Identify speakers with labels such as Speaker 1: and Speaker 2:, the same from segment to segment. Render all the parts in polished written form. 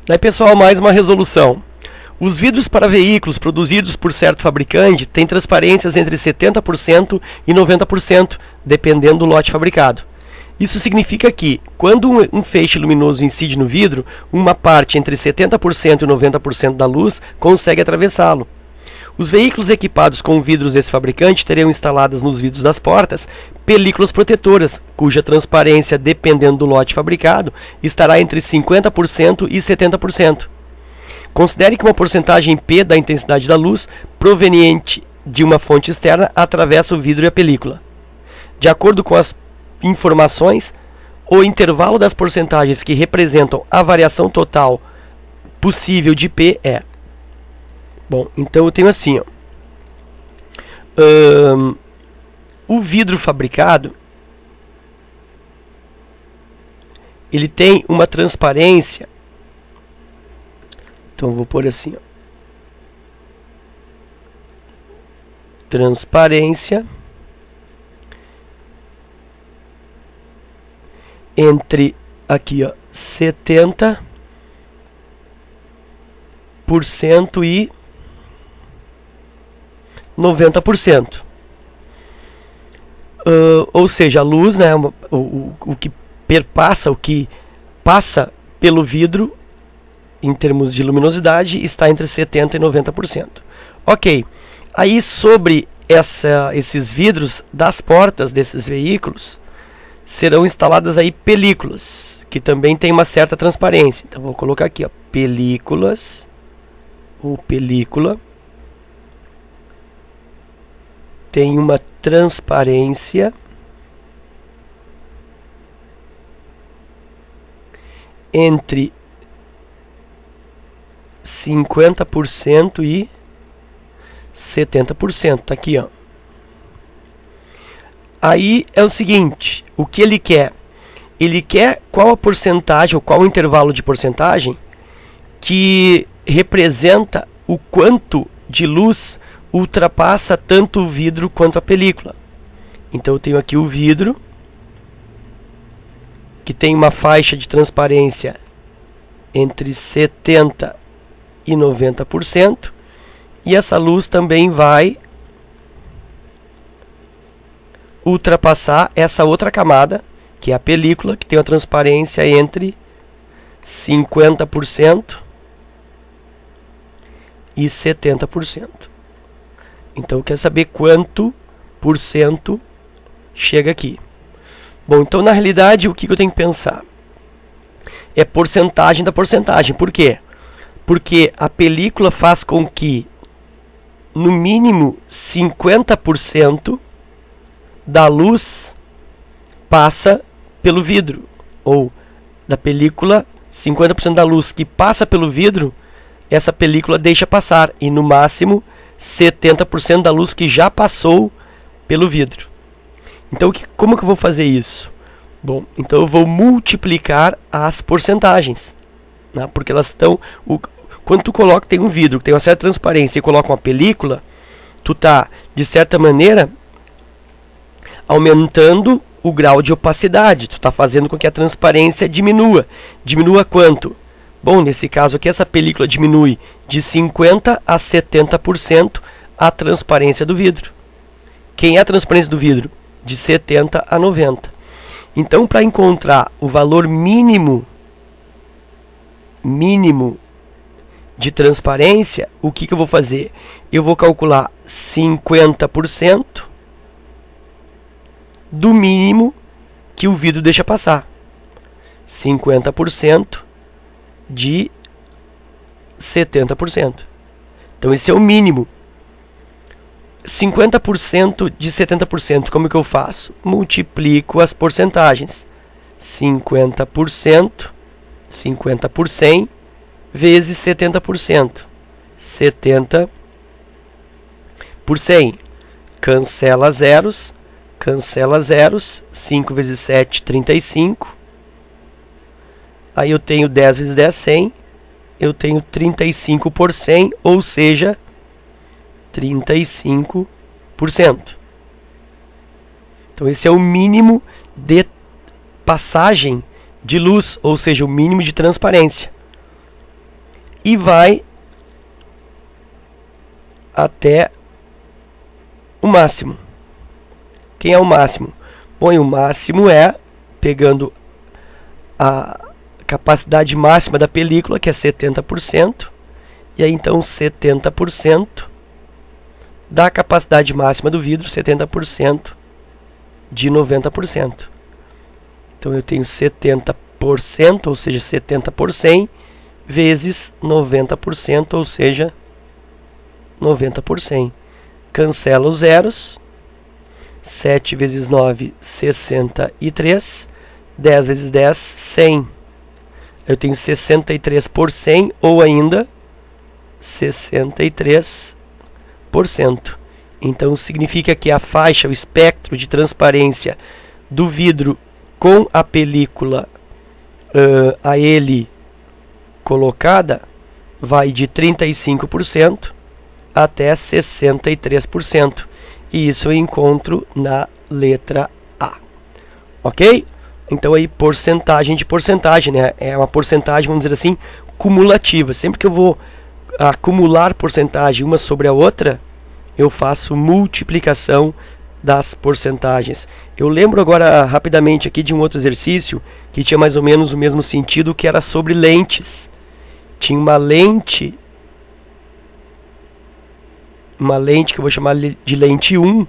Speaker 1: Daí, pessoal, mais uma resolução. Os vidros para veículos produzidos por certo fabricante têm transparências entre 70% e 90%, dependendo do lote fabricado. Isso significa que, quando um feixe luminoso incide no vidro, uma parte entre 70% e 90% da luz consegue atravessá-lo. Os veículos equipados com vidros desse fabricante teriam instaladas nos vidros das portas películas protetoras, cuja transparência, dependendo do lote fabricado, estará entre 50% e 70%. Considere que uma porcentagem P da intensidade da luz proveniente de uma fonte externa atravessa o vidro e a película. De acordo com as informações, o intervalo das porcentagens que representam a variação total possível de P é... Bom, então eu tenho assim, ó, o vidro fabricado, ele tem uma transparência, então eu vou pôr assim, ó, transparência entre aqui, ó, 70% e 90%. Ou seja, a luz, né, o que perpassa, o que passa pelo vidro em termos de luminosidade está entre 70% e 90%. Ok, aí sobre esses vidros das portas desses veículos serão instaladas aí películas, que também tem uma certa transparência. Então vou colocar aqui, ó, películas, ou película, tem uma transparência entre 50% e 70%. Tá aqui, ó. Aí é o seguinte, o que ele quer? Ele quer qual a porcentagem, ou qual o intervalo de porcentagem que representa o quanto de luz ultrapassa tanto o vidro quanto a película. Então eu tenho aqui o vidro, que tem uma faixa de transparência entre 70% e 90%, e essa luz também vai ultrapassar essa outra camada, que é a película, que tem uma transparência entre 50% e 70%. Então, quer saber quanto por cento chega aqui. Bom, então, na realidade, o que eu tenho que pensar? É porcentagem da porcentagem. Por quê? Porque a película faz com que, no mínimo, 50% da luz passa pelo vidro. Ou, da película, 50% da luz que passa pelo vidro, essa película deixa passar. E, no máximo, 70% da luz que já passou pelo vidro. Então, como que eu vou fazer isso? Bom, então eu vou multiplicar as porcentagens, né? Porque elas estão... Quando tu coloca, tem um vidro que tem uma certa transparência e coloca uma película, tu tá, de certa maneira, aumentando o grau de opacidade. Tu está fazendo com que a transparência diminua. Diminua quanto? Bom, nesse caso aqui, essa película diminui de 50% a 70% a transparência do vidro. Quem é a transparência do vidro? De 70% a 90%. Então, para encontrar o valor mínimo de transparência, o que eu vou fazer? Eu vou calcular 50% do mínimo que o vidro deixa passar. 50% de 70%. Então esse é o mínimo. 50% de 70%, como que eu faço? Multiplico as porcentagens. 50%, 50 por 100, vezes 70%. 70 por 100. Cancela zeros. Cancela zeros. 5 vezes 7, 35. Aí eu tenho 10 vezes 10, 100. Eu tenho 35 por 100, ou seja, 35%. Então esse é o mínimo de passagem de luz, ou seja, o mínimo de transparência. e vai até o máximo. Quem é o máximo? Bom, o máximo é, pegando a capacidade máxima da película, que é 70%, e aí então 70% da capacidade máxima do vidro, 70% de 90%. Então eu tenho 70%, ou seja, 70 por 100, vezes 90%, ou seja, 90 por 100. Cancela os zeros. 7 vezes 9, 63. 10 vezes 10, 100. Eu tenho 63 por 100, ou ainda 63%. Então significa que a faixa, o espectro de transparência do vidro com a película a ele colocada vai de 35% até 63%. E isso eu encontro na letra A. Ok? Então aí porcentagem de porcentagem, né? É uma porcentagem, vamos dizer assim, cumulativa. Sempre que eu vou acumular porcentagem uma sobre a outra, eu faço multiplicação das porcentagens. Eu lembro agora rapidamente aqui de um outro exercício que tinha mais ou menos o mesmo sentido, que era sobre lentes. Tinha uma lente que eu vou chamar de lente 1,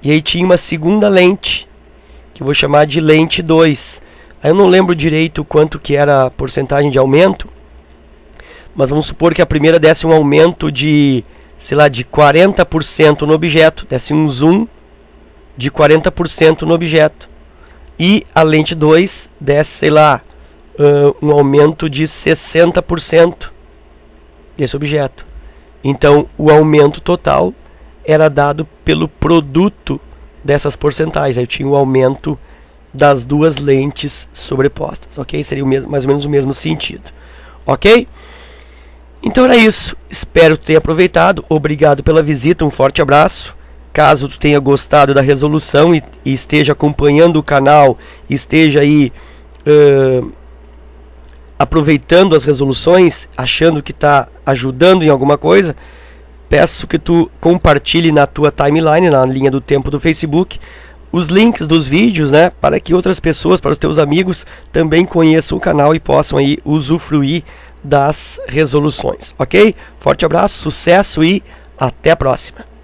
Speaker 1: e aí tinha uma segunda lente que eu vou chamar de lente 2. Aí eu não lembro direito quanto que era a porcentagem de aumento, mas vamos supor que a primeira desse um aumento de, sei lá, de 40% no objeto, desse um zoom de 40% no objeto. E a lente 2 desse, sei lá, um aumento de 60% desse objeto. Então, o aumento total era dado pelo produto dessas porcentagens. Eu tinha o aumento das duas lentes sobrepostas, ok? Seria mais ou menos o mesmo sentido, ok? Então era isso. Espero que tenha aproveitado. Obrigado pela visita, um forte abraço. Caso tu tenha gostado da resolução e esteja acompanhando o canal, esteja aí aproveitando as resoluções, achando que está ajudando em alguma coisa, peço que tu compartilhe na tua timeline, na linha do tempo do Facebook, os links dos vídeos, né, para que outras pessoas, para os teus amigos, também conheçam o canal e possam aí usufruir das resoluções, ok? Forte abraço, sucesso e até a próxima!